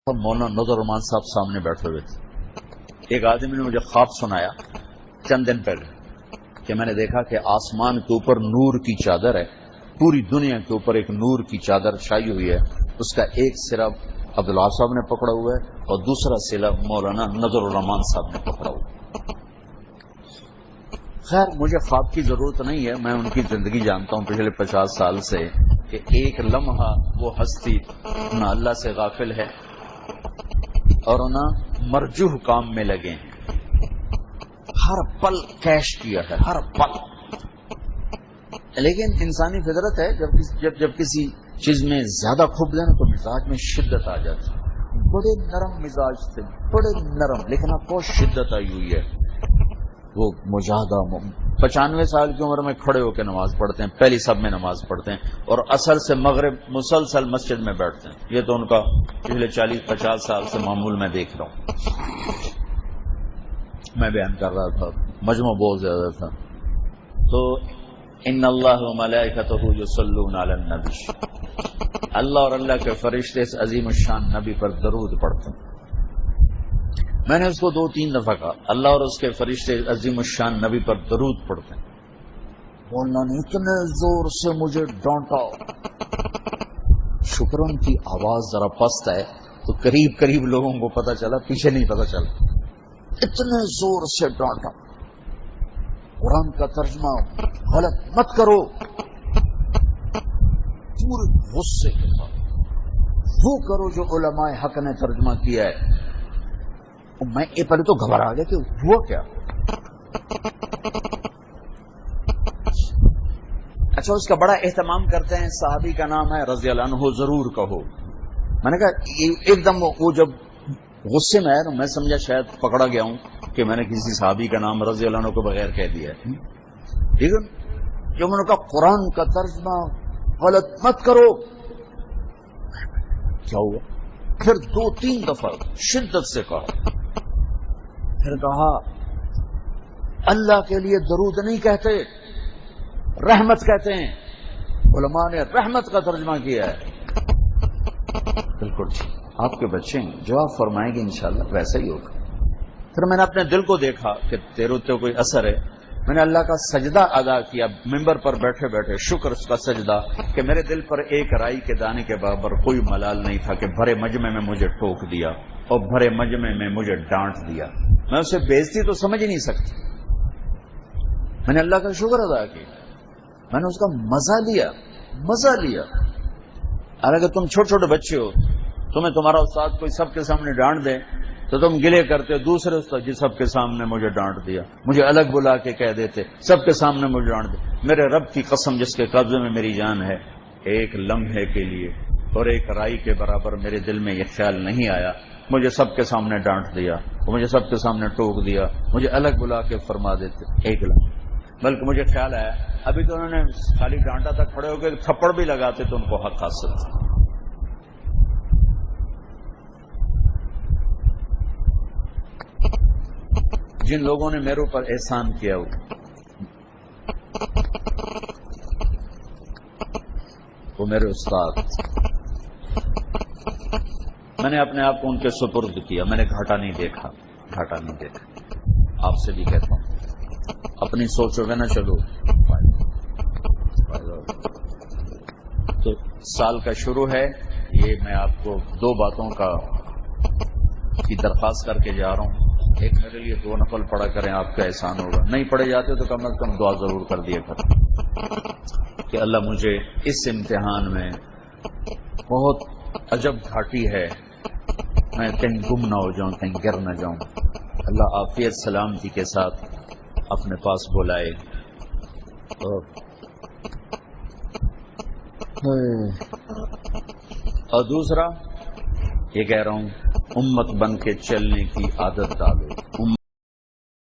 مولانا نظر رحمان صاحب سامنے بیٹھے ہوئے تھے. ایک آدمی نے مجھے خواب سنایا چند دن پہلے کہ میں نے دیکھا کہ آسمان کے اوپر نور کی چادر ہے، پوری دنیا کے اوپر ایک نور کی چادر چھائی ہوئی ہے. اس کا ایک سرا عبداللہ صاحب نے پکڑا ہوا ہے اور دوسرا سرا مولانا نظر الرحمان صاحب نے پکڑا ہوا ہے. خیر مجھے خواب کی ضرورت نہیں ہے، میں ان کی زندگی جانتا ہوں پچھلے 50 سال سے کہ ایک لمحہ وہ ہستی نہ اللہ سے غافل ہے اور نہ مرجوح کام میں لگے ہیں، ہر پل کیش کیا ہے، ہر پل. لیکن انسانی فطرت ہے جب کسی چیز میں زیادہ کھوب دیں تو مزاج میں شدت آ جاتی ہے. بڑے نرم مزاج تھے، بڑے نرم، لیکن اب بہت شدت آئی ہوئی ہے. وہ مجاہدہ 95 سال کی عمر میں کھڑے ہو کے نماز پڑھتے ہیں، پہلی سب میں نماز پڑھتے ہیں اور عصر سے مغرب مسلسل مسجد میں بیٹھتے ہیں. یہ تو ان کا پچھلے 40-50 سال سے معمول میں دیکھ رہا ہوں. میں بیان کر رہا تھا، مجمع بہت زیادہ تھا. تو ان اللہ و ملائکتہ یصلون علی النبی، اللہ اور اللہ کے فرشتے اس عظیم الشان نبی پر درود پڑھتے ہیں. میں نے اس کو 2-3 دفعہ کہا، اللہ اور اس کے فرشتے عظیم الشان نبی پر درود پڑھتے ہیں. مولانا نے اتنے زور سے مجھے ڈانٹا. شکر ان کی آواز ذرا پست ہے تو قریب لوگوں کو پتا چلا، پیچھے نہیں پتا چلا. اتنے زور سے ڈانٹا، قرآن کا ترجمہ غلط مت کرو، پورے غصے کے ساتھ وہ کرو جو علماء حق نے ترجمہ کیا ہے. میں پہلے تو گھبرا گیا کہ ہوا کیا. اچھا اس کا بڑا اہتمام کرتے ہیں، صحابی کا نام ہے رضی اللہ عنہ، ضرور کہو. میں نے کہا ایک دم وہ جب غصے میں آیا میں سمجھا شاید پکڑا گیا ہوں کہ میں نے کسی صحابی کا نام رضی اللہ عنہ کو بغیر کہہ دیا ہے. لیکن جب میں نے کہا قرآن کا ترجمہ غلط مت کرو، کیا ہوا؟ پھر 2-3 دفعہ شدت سے کہا. پھر کہا اللہ کے لیے درود نہیں کہتے، رحمت کہتے ہیں. علماء نے رحمت کا ترجمہ کیا ہے. بالکل آپ کے بچے ہیں، جو آپ فرمائیں گے انشاءاللہ ویسا ہی ہوگا. پھر میں نے اپنے دل کو دیکھا کہ تیرے تو کوئی اثر ہے. میں نے اللہ کا سجدہ ادا کیا ممبر پر بیٹھے بیٹھے، شکر اس کا سجدہ کہ میرے دل پر ایک رائی کے دانے کے برابر کوئی ملال نہیں تھا کہ بھرے مجمع میں مجھے ٹوک دیا اور بھرے مجمع میں مجھے ڈانٹ دیا. میں اسے بےزتی تو سمجھ ہی نہیں سکتی. میں نے اللہ کا شکر ادا کیا، میں نے اس کا مزہ لیا. اگر تم چھوٹے بچے ہو، تمہیں تمہارا استاد کوئی سب کے سامنے ڈانٹ دے تو تم گلے کرتے، دوسرے استاد جی سب کے سامنے مجھے ڈانٹ دیا، مجھے الگ بلا کے کہہ دیتے، سب کے سامنے مجھے ڈانٹ دے. میرے رب کی قسم جس کے قبضے میں میری جان ہے، ایک لمحے کے لیے اور ایک رائی کے برابر میرے دل میں یہ خیال نہیں آیا مجھے سب کے سامنے ڈانٹ دیا، مجھے سب کے سامنے ٹوک دیا، مجھے الگ بلا کے فرما دیتے. ایک لمحہ بلکہ مجھے خیال آیا ابھی تو انہوں نے خالی ڈانٹا تھا، کھڑے ہو کے تھپڑ بھی لگاتے تو ان کو حق حاصل تھا. جن لوگوں نے میرے اوپر احسان کیا وہ میرے استاد، میں نے اپنے آپ کو ان کے سپرد کیا. میں نے گھاٹا نہیں دیکھا. آپ سے بھی کہتا ہوں اپنی سوچو گے نہ چلو. تو سال کا شروع ہے، یہ میں آپ کو 2 باتوں کی درخواست کر کے جا رہا ہوں. ایک میرے لیے 2 نفل پڑھا کریں، آپ کا احسان ہوگا. نہیں پڑھے جاتے تو کم از کم دعا ضرور کر دیا کریں کہ اللہ مجھے اس امتحان میں بہت عجب گھاٹی ہے، میں کہیں گم نہ ہو جاؤں، کہیں گر نہ جاؤں. اللہ عافیت سلامتی کے ساتھ اپنے پاس بلائے. اور دوسرا یہ کہہ رہا ہوں امت بن کے چلنے کی عادت ڈالو.